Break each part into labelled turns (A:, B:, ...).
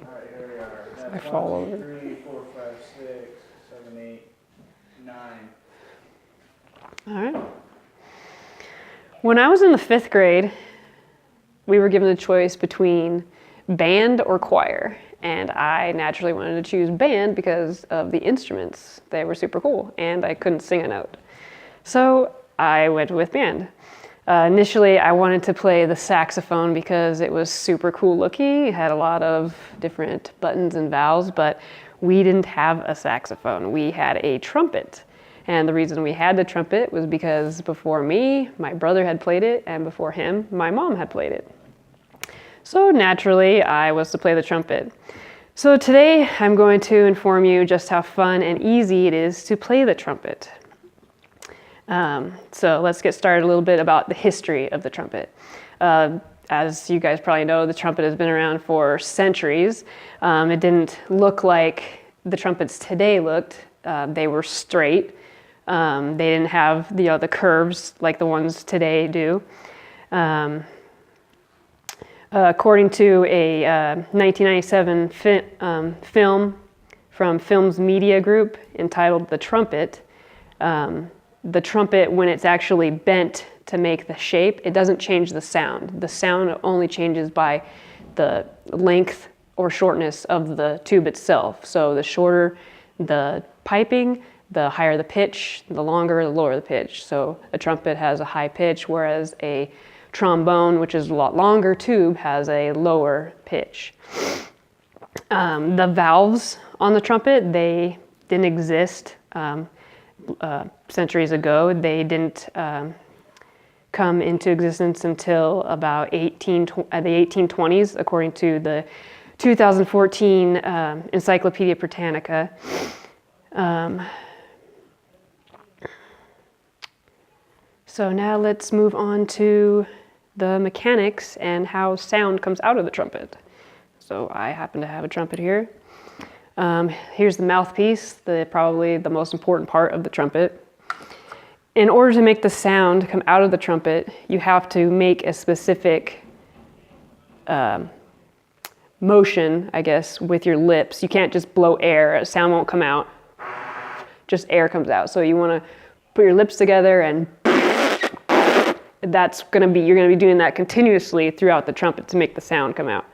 A: All right, here we are.
B: I
A: That's
B: fall
A: 1, 2,
B: over.
A: 3, 4, 5, 6, 7, 8, 9.
B: All right. When I was in the 5th grade, we were given a choice between band or choir. And I naturally wanted to choose band because of the instruments. They were super cool, and I couldn't sing a note. So I went with band. Initially, I wanted to play the saxophone because it was super cool looking. It had a lot of different buttons and valves, but we didn't have a saxophone. We had a trumpet. And the reason we had the trumpet was because before me, my brother had played it, and before him, my mom had played it. So naturally, I was to play the trumpet. So today, I'm going to inform you just how fun and easy it is to play the trumpet. So let's get started a little bit about the history of the trumpet. As you guys probably know, the trumpet has been around for centuries. It didn't look like the trumpets today looked. They were straight. They didn't have the curves like the ones today do. According to a 1997 film from Films Media Group entitled The Trumpet, the trumpet, when it's actually bent to make the shape, it doesn't change the sound. The sound only changes by the length or shortness of the tube itself. So the shorter the piping, the higher the pitch, the longer, the lower the pitch. So a trumpet has a high pitch, whereas a trombone, which is a lot longer tube, has a lower pitch. The valves on the trumpet, they didn't exist centuries ago. They didn't come into existence until about the 1820s, according to the 2014 Encyclopedia Britannica. So now let's move on to the mechanics and how sound comes out of the trumpet. So I happen to have a trumpet here. Here's the mouthpiece, probably the most important part of the trumpet. In order to make the sound come out of the trumpet, you have to make a specific motion, I guess, with your lips. You can't just blow air, sound won't come out, just air comes out. So you want to put your lips together, and you're gonna be doing that continuously throughout the trumpet to make the sound come out.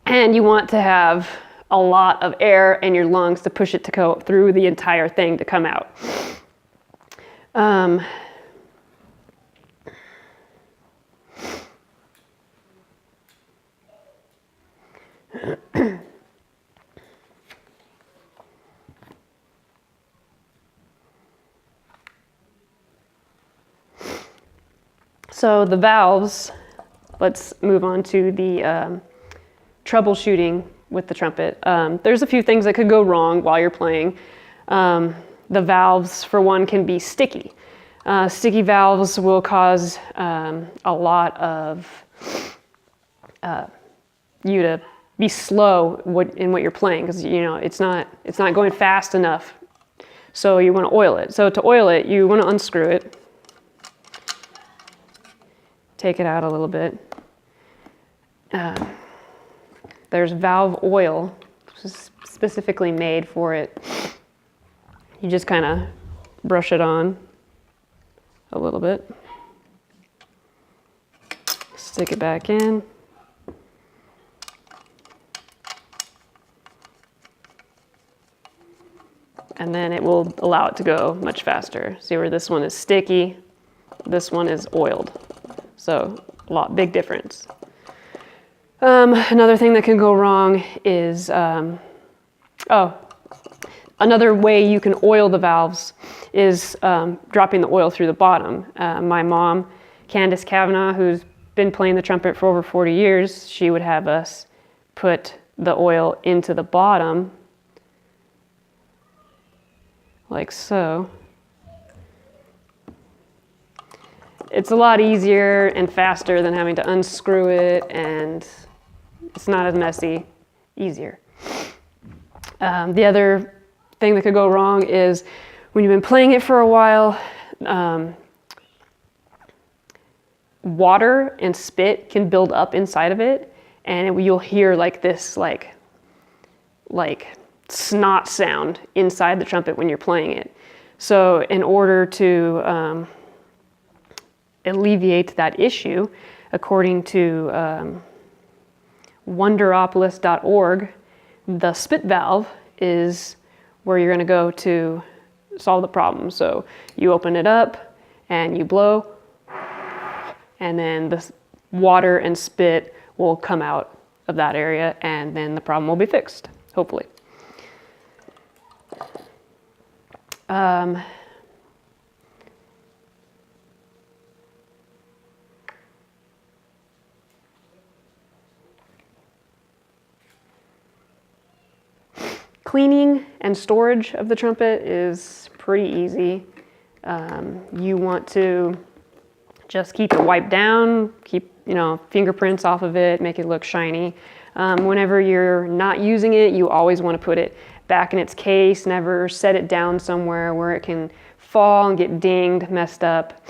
B: And you want to have a lot of air in your lungs to push it to go through the entire thing to come out. So the valves, let's move on to the troubleshooting with the trumpet. There's a few things that could go wrong while you're playing. The valves, for one, can be sticky. Sticky valves will cause a lot of you to be slow in what you're playing, because it's not going fast enough. So you want to oil it. So to oil it, you want to unscrew it. Take it out a little bit. There's valve oil, which is specifically made for it. You just kind of brush it on a little bit. Stick it back in. And then it will allow it to go much faster. See where this one is sticky, this one is oiled. So big difference. Another thing that can go wrong is, another way you can oil the valves is dropping the oil through the bottom. My mom, Candace Kavanaugh, who's been playing the trumpet for over 40 years, she would have us put the oil into the bottom, like so. It's a lot easier and faster than having to unscrew it, and it's not as messy, easier. The other thing that could go wrong is when you've been playing it for a while, water and spit can build up inside of it, and you'll hear like this like snot sound inside the trumpet when you're playing it. So in order to alleviate that issue, according to wonderopolis.org, the spit valve is where you're going to go to solve the problem. So you open it up and you blow, and then the water and spit will come out of that area, and then the problem will be fixed, hopefully. Cleaning and storage of the trumpet is pretty easy. You want to just keep it wiped down, keep fingerprints off of it, make it look shiny. Whenever you're not using it, you always want to put it back in its case, never set it down somewhere where it can fall and get dinged, messed up.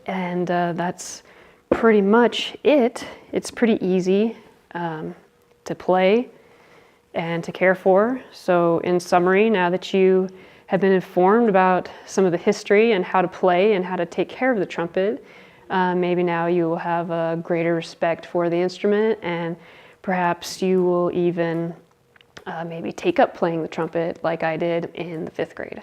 B: And that's pretty much it. It's pretty easy to play and to care for. So in summary, now that you have been informed about some of the history and how to play and how to take care of the trumpet, maybe now you will have a greater respect for the instrument, and perhaps you will even maybe take up playing the trumpet like I did in the 5th grade.